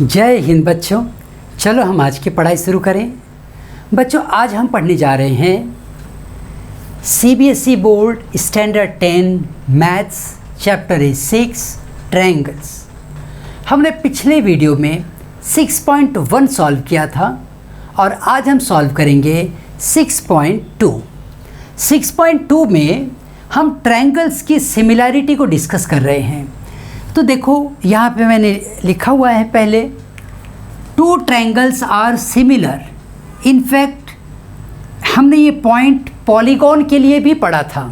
जय हिंद बच्चों। चलो हम आज की पढ़ाई शुरू करें। बच्चों आज हम पढ़ने जा रहे हैं CBSE board standard 10 maths chapter 6 triangles. हमने पिछले वीडियो में 6.1 सॉल्व किया था और आज हम सॉल्व करेंगे 6.2। 6.2 में हम ट्रायंगल्स की सिमिलैरिटी को डिस्कस कर रहे हैं। तो देखो यहाँ पे मैंने लिखा हुआ है पहले, two triangles are similar. In fact हमने ये पॉइंट पॉलीगॉन के लिए भी पढ़ा था।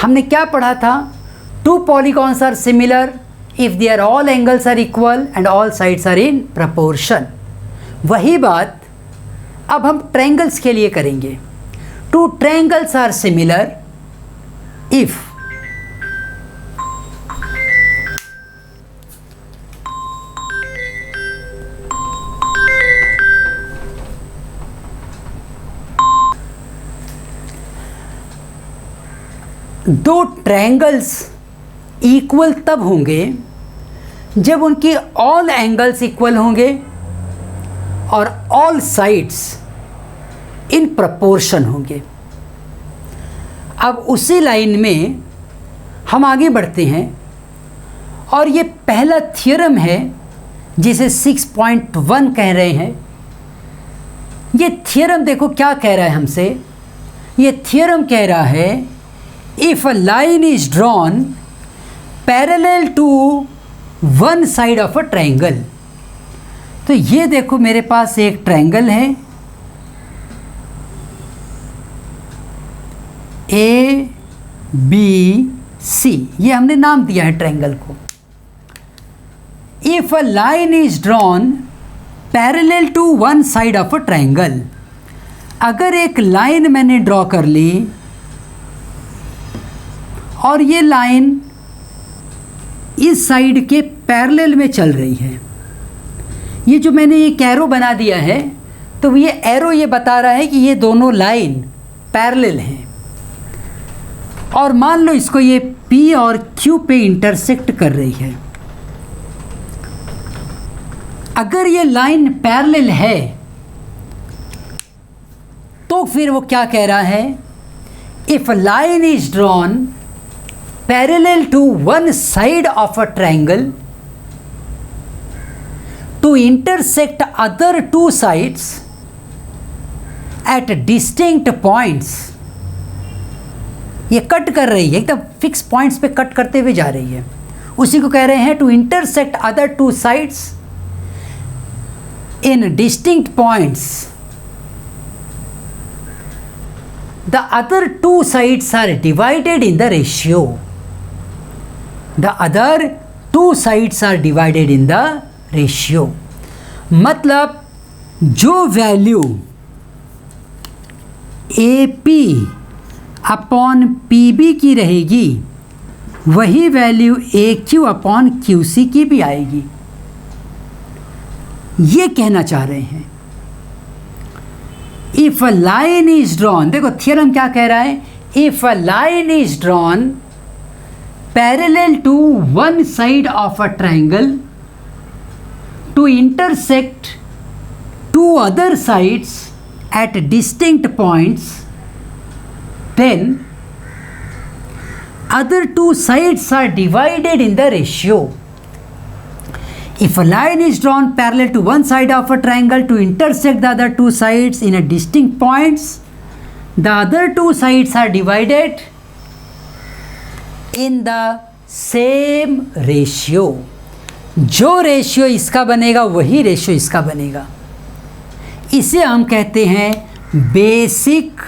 हमने क्या पढ़ा था? Two polygons are similar if there all angles are equal and all sides are in proportion. वही बात अब हम ट्रायंगल्स के लिए करेंगे। Two triangles are similar if दो ट्रायंगल्स इक्वल तब होंगे जब उनके ऑल एंगल्स इक्वल होंगे और ऑल साइड्स इन प्रपोर्शन होंगे। अब उसी लाइन में हम आगे बढ़ते हैं और ये पहला थ्योरम है जिसे 6.1 कह रहे हैं। ये थ्योरम देखो क्या कह रहा है हमसे। ये थ्योरम कह रहा है if a line is drawn parallel to one side of a triangle। तो ये देखो मेरे पास एक ट्रायंगल है ए बी सी, ये हमने नाम दिया है ट्रायंगल को। if a line is drawn parallel to one side of a triangle, अगर एक लाइन मैंने ड्रॉ कर ली और ये लाइन इस साइड के पैरेलल में चल रही है। ये जो मैंने एक एरो बना दिया है, तो ये एरो ये बता रहा है कि ये दोनों लाइन पैरेलल हैं। और मान लो इसको ये P और Q पे इंटरसेक्ट कर रही है। अगर ये लाइन पैरेलल है तो फिर वो क्या कह रहा है? If line is drawn parallel to one side of a triangle to intersect other two sides at distinct points। ये कट कर रही है, एकदम फिक्स पॉइंट्स पे कट करते हुए जा रही है। उसी को कह रहे हैं to intersect other two sides in distinct points. The other two sides are divided in the ratio। The other two sides are divided in the ratio। मतलब जो वैल्यू AP अपॉन PB की रहेगी वही वैल्यू AQ अपॉन QC की भी आएगी। ये कहना चाह रहे हैं। If a line is drawn, देखो थ्योरम क्या कह रहा है? If a line is drawn parallel to one side of a triangle to intersect two other sides at distinct points, then other two sides are divided in the ratio. If a line is drawn parallel to one side of a triangle to intersect the other two sides in a distinct points, the other two sides are divided in the same ratio। जो ratio इसका बनेगा वही ratio इसका बनेगा। इसे हम कहते हैं basic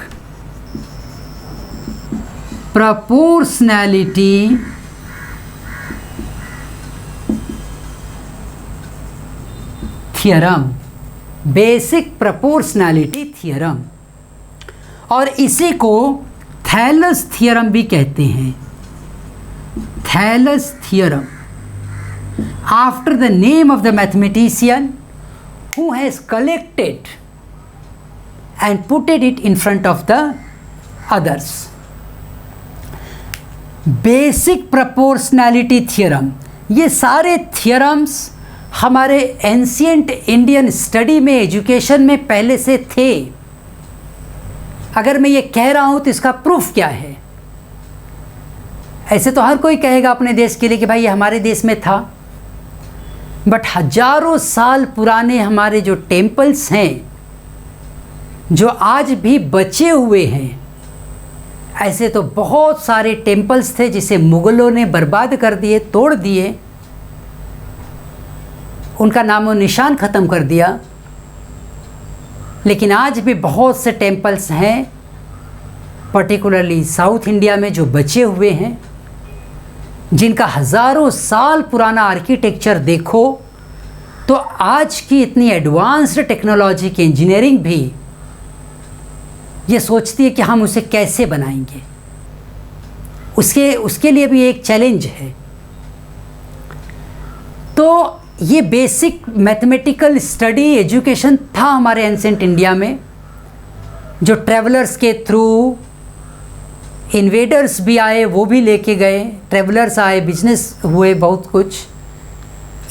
proportionality theorem. Basic proportionality theorem, और इसी को थैलस थ्योरम भी कहते हैं। Thales theorem after the name of the mathematician who has collected and putted it in front of the others. Basic proportionality theorem, ये सारे थ्योरम्स हमारे ancient Indian study में, एजुकेशन में पहले से थे। अगर मैं ये कह रहा हूँ तो इसका प्रूफ क्या है? ऐसे तो हर कोई कहेगा अपने देश के लिए कि भाई ये हमारे देश में था, बट हजारों साल पुराने हमारे जो टेम्पल्स हैं, जो आज भी बचे हुए हैं, ऐसे तो बहुत सारे टेम्पल्स थे जिसे मुगलों ने बर्बाद कर दिए, तोड़ दिए, उनका नामो निशान ख़त्म कर दिया। लेकिन आज भी बहुत से टेम्पल्स हैं, पर्टिकुलरली साउथ इंडिया में, जो बचे हुए हैं, जिनका हज़ारों साल पुराना आर्किटेक्चर देखो तो आज की इतनी एडवांस्ड टेक्नोलॉजी की इंजीनियरिंग भी ये सोचती है कि हम उसे कैसे बनाएंगे। उसके लिए भी एक चैलेंज है। तो ये बेसिक मैथमेटिकल स्टडी एजुकेशन था हमारे एंशिएंट इंडिया में, जो ट्रैवलर्स के थ्रू, इन्वेडर्स भी आए, वो भी लेके गए, ट्रैवलर्स आए, बिजनेस हुए, बहुत कुछ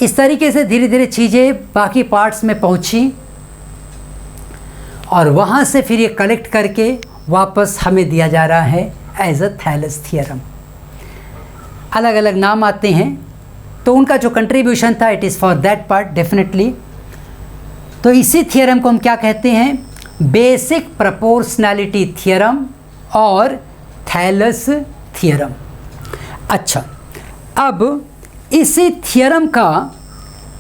इस तरीके से धीरे धीरे चीज़ें बाकी पार्ट्स में पहुंची, और वहाँ से फिर ये कलेक्ट करके वापस हमें दिया जा रहा है एज अ थैलेस थियरम। अलग अलग नाम आते हैं, तो उनका जो कंट्रीब्यूशन था it is for that part definitely. तो इसी थियरम को हम क्या कहते हैं? बेसिक प्रोपोर्शनैलिटी थियरम और थैलेस थियरम। अच्छा, अब इसी थियरम का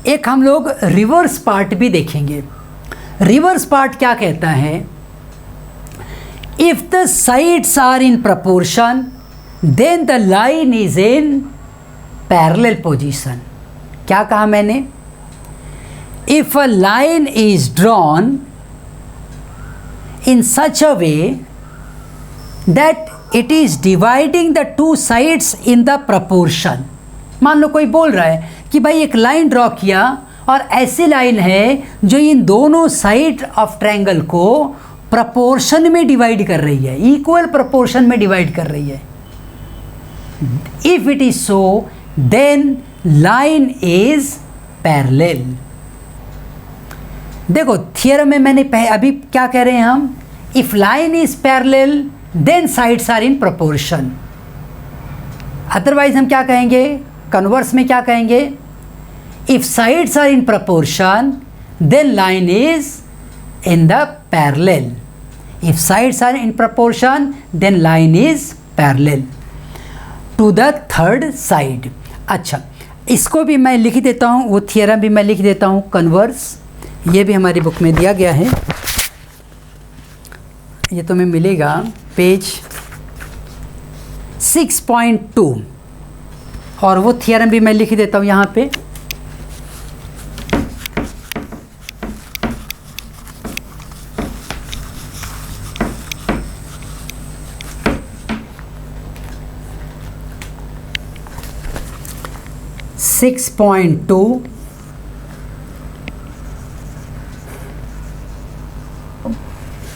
एक हम लोग रिवर्स पार्ट भी देखेंगे। रिवर्स पार्ट क्या कहता है? If the sides are in proportion then the line is in parallel position. क्या कहा मैंने? If a line is drawn in such a way that it is dividing the two sides in the proportion. मान लो कोई बोल रहा है कि भाई एक लाइन ड्रॉ किया और ऐसी लाइन है जो इन दोनों साइड ऑफ ट्रायंगल को प्रपोर्शन में डिवाइड कर रही है, इक्वल प्रपोर्शन में डिवाइड कर रही है। If it is so then line is parallel. देखो थियरम में मैंने अभी क्या कह रहे हैं हम? If line is parallel then sides are in proportion. Otherwise हम क्या कहेंगे? कन्वर्स में क्या कहेंगे? If sides are in proportion then line is in the parallel. If sides are in proportion then line is parallel to the third side. अच्छा, इसको भी मैं लिख देता हूँ, वो थियरम भी मैं लिख देता हूँ, कन्वर्स। ये भी हमारी बुक में दिया गया है, ये तुम्हें मिलेगा पेज 6.2, और वो थियरम भी मैं लिख देता हूँ यहाँ पे।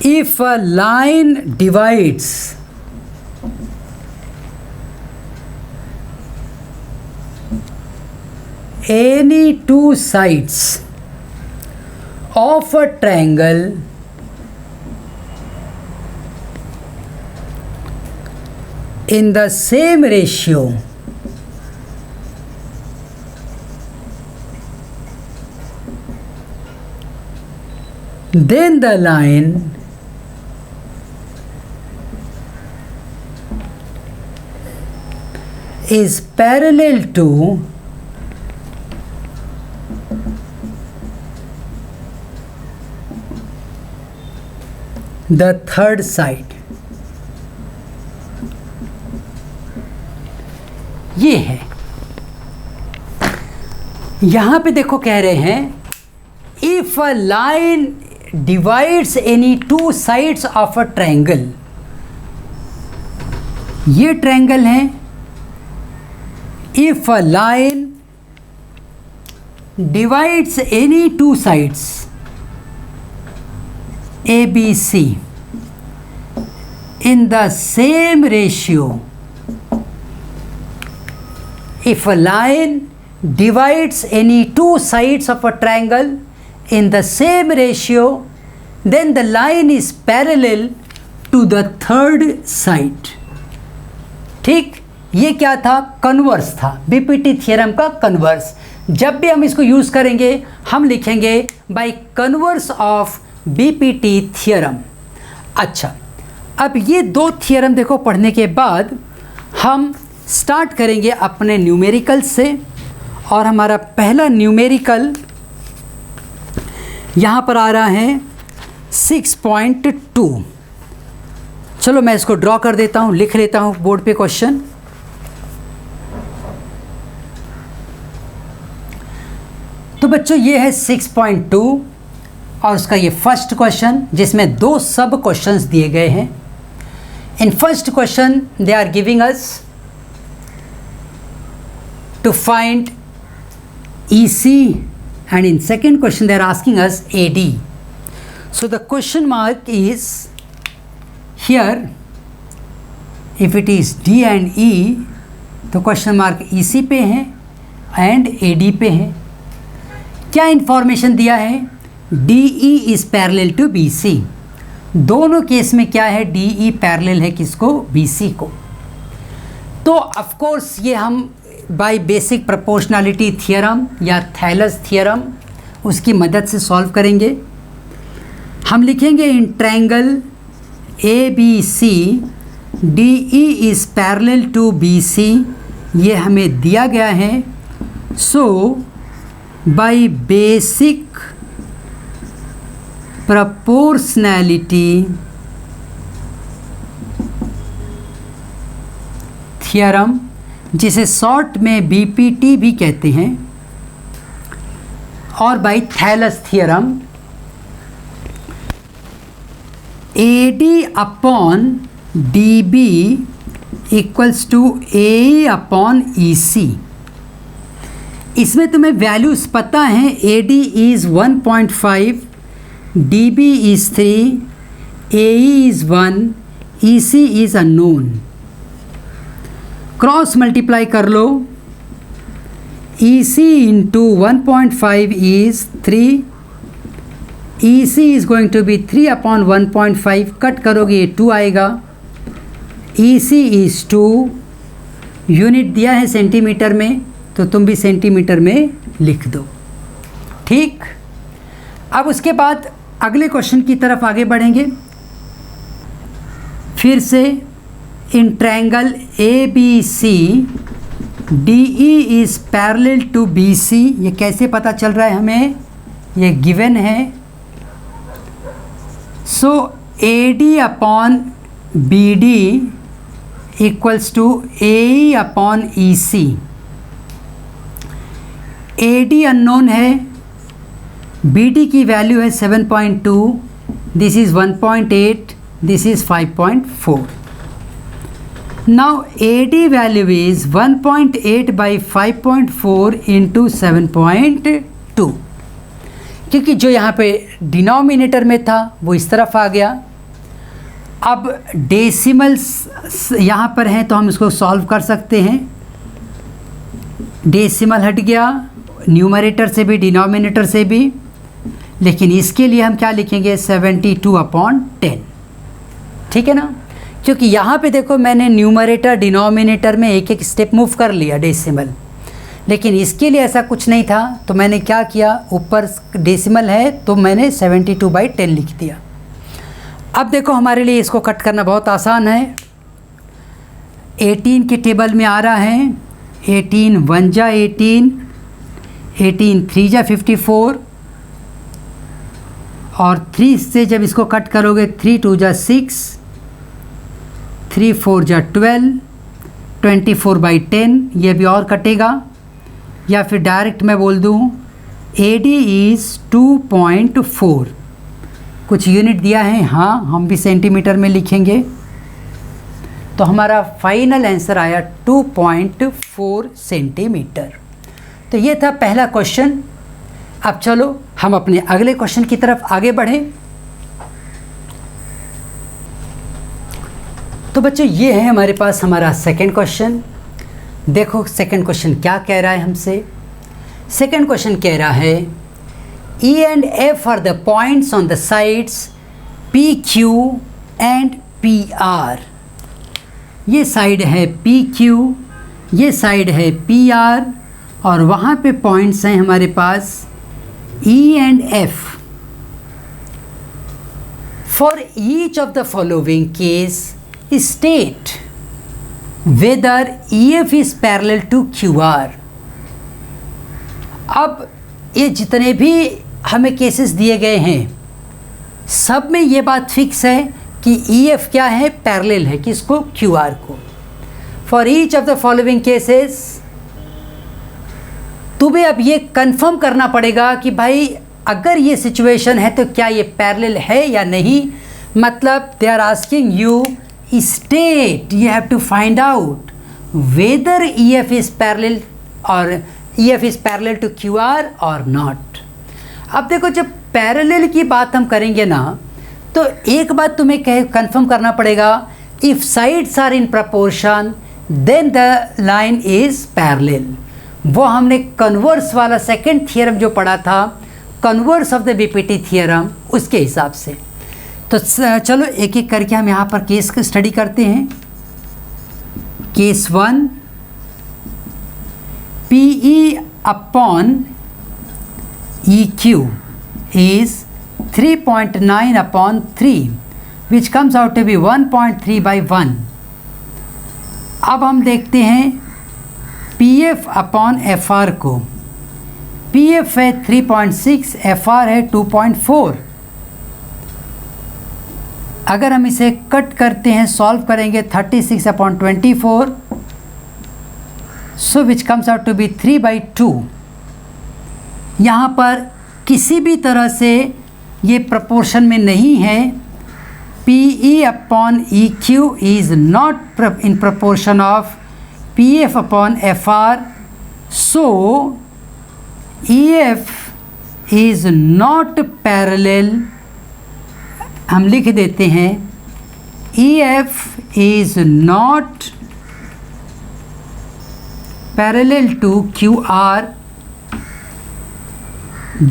If a line divides any two sides of a triangle in the same ratio, then the line is parallel to the third side। ये है, यहाँ पे देखो कह रहे हैं if a line divides any two sides of a triangle, ये triangle है। if a line divides any two sides ABC in the same ratio, if a line divides any two sides of a triangle in the same ratio, then the line is parallel to the third side. ठीक, ये क्या था? Converse था, BPT theorem का converse. जब भी हम इसको यूज़ करेंगे हम लिखेंगे by converse of BPT theorem. अच्छा, अब ये दो थ्योरम देखो पढ़ने के बाद हम स्टार्ट करेंगे अपने न्यूमेरिकल से, और हमारा पहला न्यूमेरिकल यहाँ पर आ रहा है 6.2। चलो मैं इसको ड्रॉ कर देता हूँ, लिख लेता हूँ बोर्ड पे क्वेश्चन। तो बच्चों ये है 6.2 और उसका ये फर्स्ट क्वेश्चन, जिसमें दो सब क्वेश्चंस दिए गए हैं। In first question they are giving us to find EC, and in second question they are asking us AD. So the question mark is here, if it is D and E तो question mark EC पे है and AD पे है। क्या information दिया है? DE is parallel to BC। दोनों case में क्या है? DE पैरेलल है किसको? BC को। तो ऑफ कोर्स ये हम बाय बेसिक प्रोपोर्शनलिटी थ्योरम या थैलस थ्योरम उसकी मदद से सॉल्व करेंगे। हम लिखेंगे in triangle ABC DE is parallel to BC, ये हमें दिया गया है। So by basic proportionality theorem, जिसे शॉर्ट में BPT भी कहते हैं, और by Thales theorem AD upon DB equals to AE upon EC। इसमें तुम्हें वैल्यूज पता है, AD is 1.5, DB is 3, AE is 1, EC is unknown. Cross multiply कर लो, EC into 1.5 is 3, EC is going to be 3 upon 1.5, cut करोगे ये 2 आएगा। EC is 2, unit दिया है सेंटीमीटर में तो तुम भी सेंटीमीटर में लिख दो। ठीक, अब उसके बाद अगले क्वेश्चन की तरफ आगे बढ़ेंगे। फिर से in triangle ABC DE is parallel to BC, ये कैसे पता चल रहा है हमें? ये गिवन है। So AD upon BD equals to AE upon EC। AD unknown है, BD की वैल्यू है 7.2, this is 1.8, this is 5.4। Now AD value is 1.8 by 5.4 into 7.2, क्योंकि जो यहाँ पे डिनोमिनेटर में था वो इस तरफ आ गया। अब डेसिमल्स यहाँ पर हैं तो हम इसको सॉल्व कर सकते हैं। डेसिमल हट गया न्यूमरेटर से भी डिनोमिनेटर से भी, लेकिन इसके लिए हम क्या लिखेंगे? 72 अपॉन 10। ठीक है ना, क्योंकि यहाँ पे देखो मैंने न्यूमरेटर डिनोमिनेटर में एक एक स्टेप मूव कर लिया डेसिमल, लेकिन इसके लिए ऐसा कुछ नहीं था तो मैंने क्या किया, ऊपर डेसिमल है तो मैंने 72/10 लिख दिया। अब देखो हमारे लिए इसको कट करना बहुत आसान है। 18 के टेबल में आ रहा है, 18 1 जा 18, 18 3 जा 54, और 3 से जब इसको कट करोगे 3 2 जा 6, 3 4 जा 12, 24/10, ये भी और कटेगा। या फिर डायरेक्ट मैं बोल दूँ AD इज़ 2.4, कुछ यूनिट दिया है, हाँ हम भी सेंटीमीटर में लिखेंगे, तो हमारा फाइनल आंसर आया 2.4 सेंटीमीटर। तो ये था पहला क्वेश्चन। अब चलो हम अपने अगले क्वेश्चन की तरफ आगे बढ़ें। तो बच्चों ये है हमारे पास हमारा सेकंड क्वेश्चन। देखो सेकंड क्वेश्चन क्या कह रहा है हमसे। सेकेंड क्वेश्चन कह रहा है E and F are the points on the sides PQ and PR। ये साइड है PQ, ये साइड है PR, और वहाँ पे पॉइंट्स हैं हमारे पास E and F। For each of the following case, state whether EF is parallel to QR। अब ये जितने भी हमें केसेस दिए गए हैं सब में ये बात फिक्स है कि EF क्या है, पैरेलल है किसको, QR को। For each of the following cases तुम्हें अब ये कंफर्म करना पड़ेगा कि भाई अगर ये सिचुएशन है तो क्या ये पैरेलल है या नहीं। मतलब they are asking you state, you have to find out whether EF is parallel और EF is parallel to QR और नॉट। अब देखो जब पैरेलल की बात हम करेंगे ना तो एक बात तुम्हें कंफर्म करना पड़ेगा, if sides are in proportion then the line is parallel. वो हमने कन्वर्स वाला सेकंड थियरम जो पढ़ा था, converse of the BPT theorem, उसके हिसाब से। तो चलो एक एक करके हम यहाँ पर केस की स्टडी करते हैं। Case 1, PE upon EQ is 3.9 upon 3 which comes out to be 1.3/1। अब हम देखते हैं PF upon FR को। PF है 3.6, FR है 2.4। अगर हम इसे कट करते हैं, सॉल्व करेंगे 36 upon 24, so which comes out to be 3/2। यहाँ पर किसी भी तरह से ये प्रपोर्शन में नहीं है। PE upon EQ is not in proportion of PF upon FR, so EF is not parallel। हम लिख देते हैं EF is not parallel to QR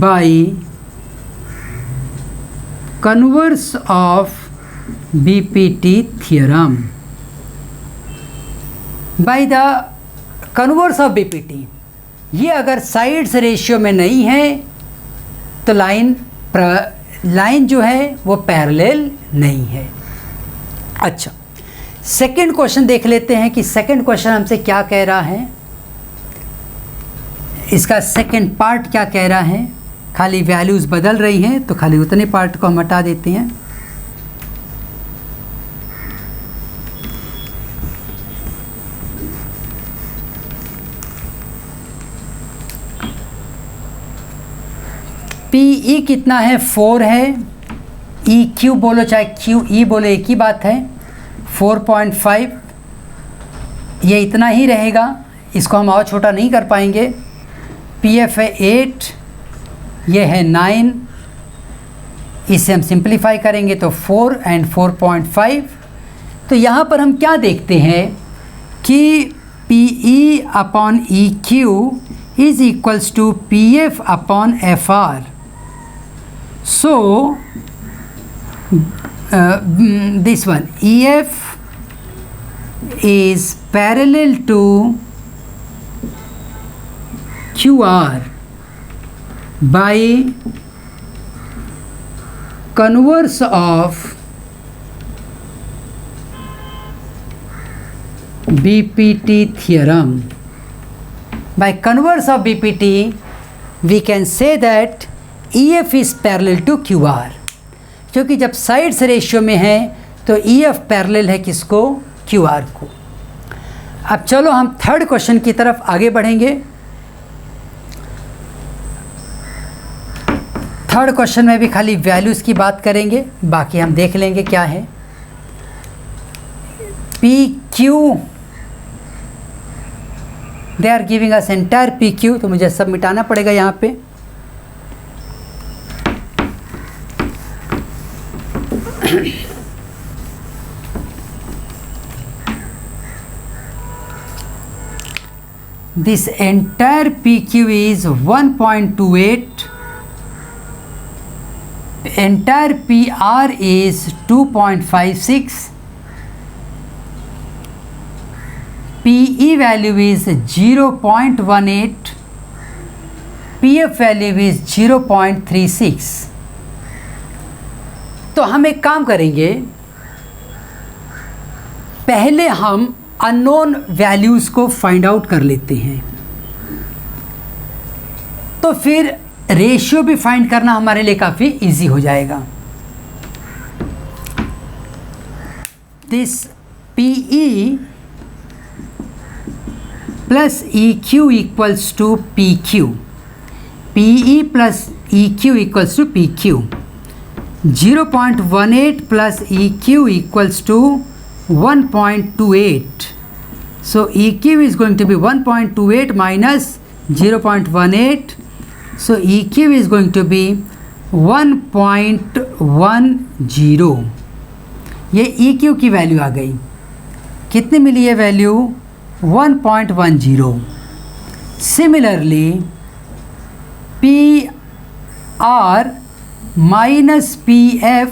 by converse of BPT theorem। by the converse of BPT, ये अगर sides ratio में नहीं है तो लाइन जो है वो पैरेलल नहीं है। अच्छा, सेकंड क्वेश्चन देख लेते हैं कि सेकंड क्वेश्चन हमसे क्या कह रहा है, इसका सेकंड पार्ट क्या कह रहा है। खाली वैल्यूज़ बदल रही हैं तो खाली उतने पार्ट को हम हटा देते हैं। PE कितना है, 4 है। EQ बोलो चाहे QE बोलो एक ही बात है, 4.5। ये इतना ही रहेगा, इसको हम और छोटा नहीं कर पाएंगे। PF है 8, ये है 9, इसे हम सिंप्लीफाई करेंगे तो 4 एंड 4.5। तो यहाँ पर हम क्या देखते हैं कि PE upon EQ is equals to PF upon FR। So this one, EF is parallel to QR by converse of BPT theorem। By converse of BPT, we can say that EF is parallel to QR। क्योंकि जब sides ratio में है तो EF parallel है किसको, QR को। अब चलो हम थर्ड क्वेश्चन की तरफ आगे बढ़ेंगे। थर्ड क्वेश्चन में भी खाली वैल्यूज़ की बात करेंगे, बाकी हम देख लेंगे क्या है। PQ, they are giving us entire PQ, तो मुझे सब मिटाना पड़ेगा यहाँ पे। this entire PQ is 1.28, entire PR is 2.56, PE value is 0.18, PF value is 0.36। तो हम एक काम करेंगे, पहले हम अननोन वैल्यूज़ को फाइंड आउट कर लेते हैं, तो फिर रेशियो भी फाइंड करना हमारे लिए काफ़ी इजी हो जाएगा। This PE plus EQ equals to PQ, PE plus EQ equals to PQ, 0.18 plus EQ equals to 1.28. So EQ is going to be 1.28 minus 0.18. So EQ is going to be 1.10. ये EQ की value आ गई, कितनी मिली है value? 1.10। Similarly PR minus PF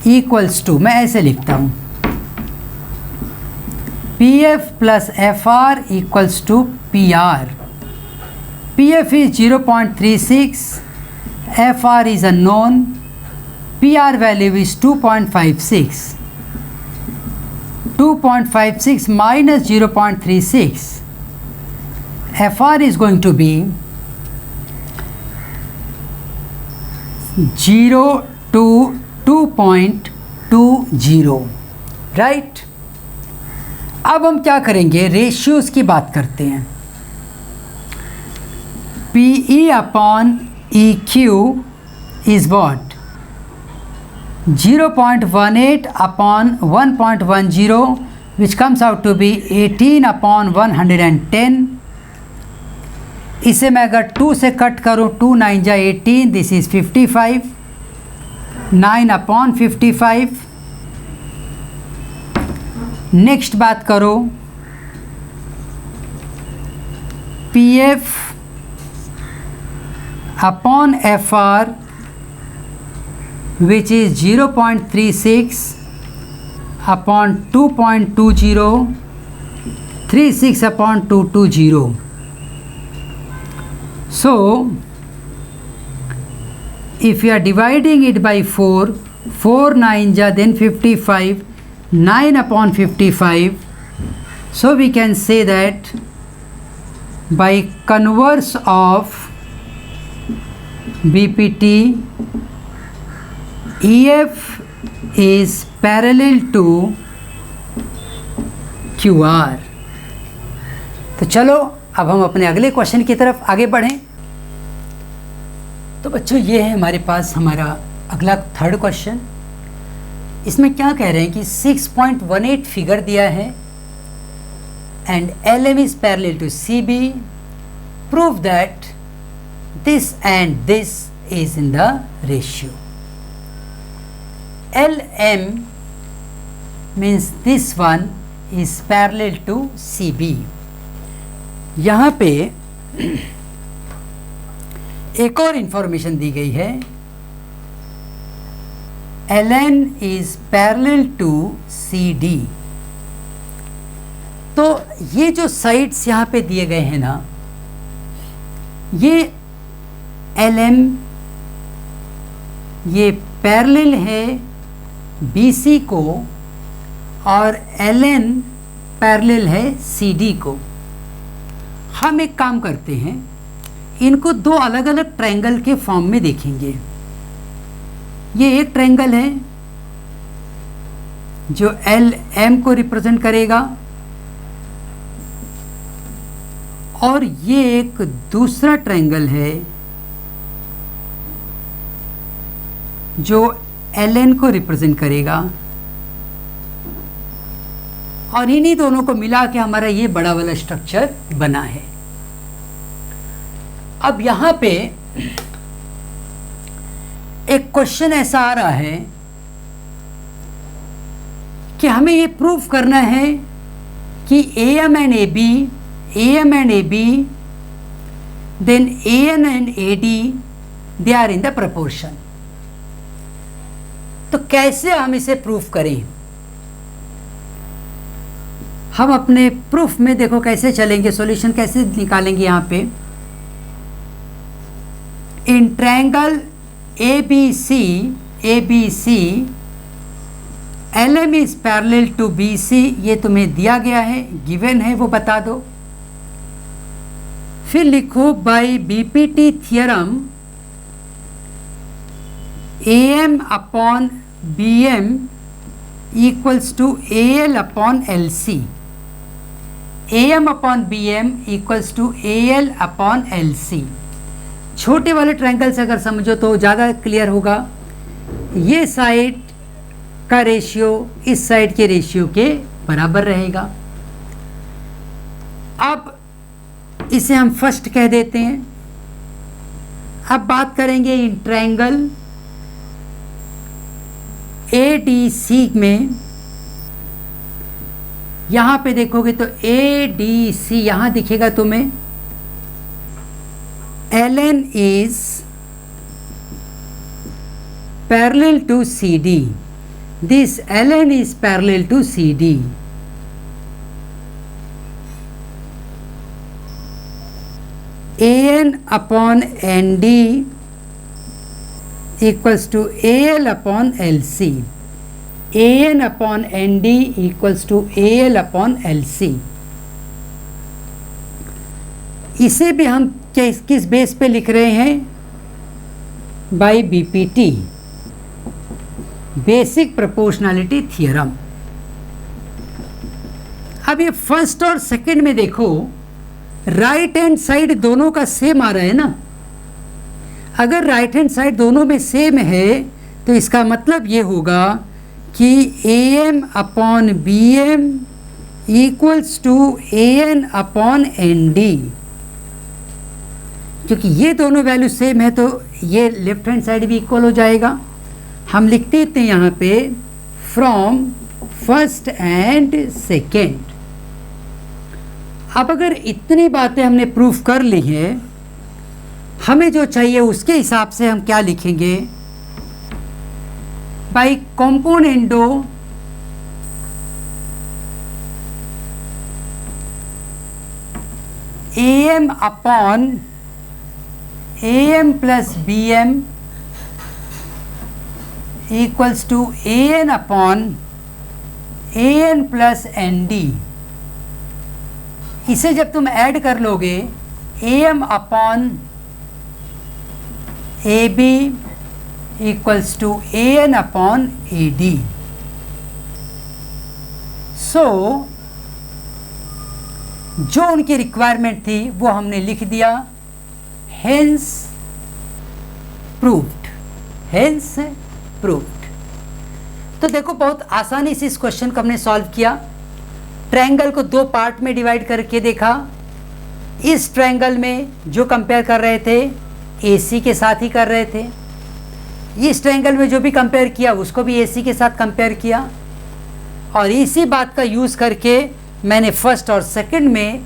equals to, मैं ऐसे लिखता हूँ, PF plus FR equals to PR। PF is 0.36, FR is unknown, PR value is 2.56, 2.56 minus 0.36, FR is going to be 0 to 2.20, right. अब हम क्या करेंगे, रेशियोज़ की बात करते हैं। PE upon EQ is what? 0.18 upon 1.10 which comes out to be 18 upon 110। इसे मैं अगर 2 से कट करूँ, 2 9 जा 18, दिस इज़ 55, 9 अपॉन 55। नेक्स्ट बात करो, PF upon FR which is 0.36 upon 2.20, 36 upon 220। So, if you are dividing it by 4, 4 9 ja then 55, 9 upon 55. So we can say that by converse of BPT, EF is parallel to QR। तो चलो अब हम अपने अगले question की तरफ आगे बढ़ें। तो बच्चों ये है हमारे पास हमारा अगला थर्ड क्वेश्चन। इसमें क्या कह रहे हैं कि 6.18 फिगर दिया है and LM is parallel to CB, prove that this and this is in the ratio. LM means this one is parallel to CB। यहाँ पे एक और इंफॉर्मेशन दी गई है, LN is parallel to CD। तो ये जो साइड्स यहाँ पे दिए गए हैं ना, ये LM ये पैरेलल है BC को और LN पैरेलल है CD को। हम एक काम करते हैं, इनको दो अलग अलग ट्रायंगल के फॉर्म में देखेंगे। ये एक ट्रायंगल है जो LM को रिप्रेजेंट करेगा और ये एक दूसरा ट्रायंगल है जो LN को रिप्रेजेंट करेगा और इन्हीं दोनों को मिला के हमारा ये बड़ा वाला स्ट्रक्चर बना है। अब यहाँ पे एक क्वेश्चन ऐसा आ रहा है कि हमें ये प्रूफ करना है कि AM and AB AM and AB, then AN and AD, they are in the proportion. तो कैसे हम इसे प्रूफ करें? हम अपने प्रूफ में देखो कैसे चलेंगे, सॉल्यूशन कैसे निकालेंगे। यहाँ पे in triangle ABC LM is parallel to BC, ये तुम्हें दिया गया है, गिवन है, वो बता दो। फिर लिखो by BPT theorem AM upon BM equals to AL upon LC, AM upon BM equals to AL upon LC। छोटे वाले ट्रायंगल से अगर समझो तो ज़्यादा क्लियर होगा। ये साइड का रेशियो इस साइड के रेशियो के बराबर रहेगा। अब इसे हम फर्स्ट कह देते हैं। अब बात करेंगे इन ट्रायंगल ADC में। यहाँ पे देखोगे तो ADC यहाँ दिखेगा तुम्हें, LN is parallel to CD. This LN is parallel to CD. AN upon ND equals to AL upon LC. AN upon ND equals to AL upon LC. इसे भी हम किस बेस पे लिख रहे हैं? By BPT, basic proportionality theorem. अब ये फर्स्ट और सेकंड में देखो, राइट हैंड साइड दोनों का सेम आ रहा है ना। अगर राइट हैंड साइड दोनों में सेम है तो इसका मतलब ये होगा कि AM upon BM equals to AN upon ND। क्योंकि ये दोनों वैल्यू सेम है तो ये लेफ्ट हैंड साइड भी इक्वल हो जाएगा। हम लिख देते हैं यहाँ पे फ्रॉम फर्स्ट एंड सेकेंड। अब अगर इतनी बातें हमने प्रूफ कर ली हैं, हमें जो चाहिए उसके हिसाब से हम क्या लिखेंगे? By componendo AM upon AM plus BM equals to AN upon AN plus ND। इसे जब तुम ऐड कर लोगे, AM upon AB equals to AN upon AD। So जो उनकी रिक्वायरमेंट थी वो हमने लिख दिया, हेंस प्रूव्ड, हेंस प्रूव्ड। तो देखो बहुत आसानी से इस क्वेश्चन को हमने सॉल्व किया। ट्रायंगल को दो पार्ट में डिवाइड करके देखा। इस ट्रायंगल में जो कंपेयर कर रहे थे AC के साथ ही कर रहे थे, इस ट्रायंगल में जो भी कंपेयर किया उसको भी AC के साथ कंपेयर किया, और इसी बात का यूज़ करके मैंने फर्स्ट और सेकंड में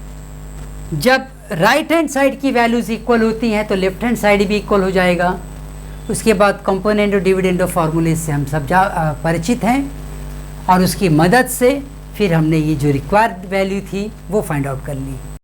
जब राइट हैंड साइड की वैल्यूज़ इक्वल होती हैं तो लेफ्ट हैंड साइड भी इक्वल हो जाएगा। उसके बाद कंपोनेंट और डिविडेंड फार्मूले से हम सब परिचित हैं, और उसकी मदद से फिर हमने ये जो रिक्वायर्ड वैल्यू थी वो फाइंड आउट कर ली।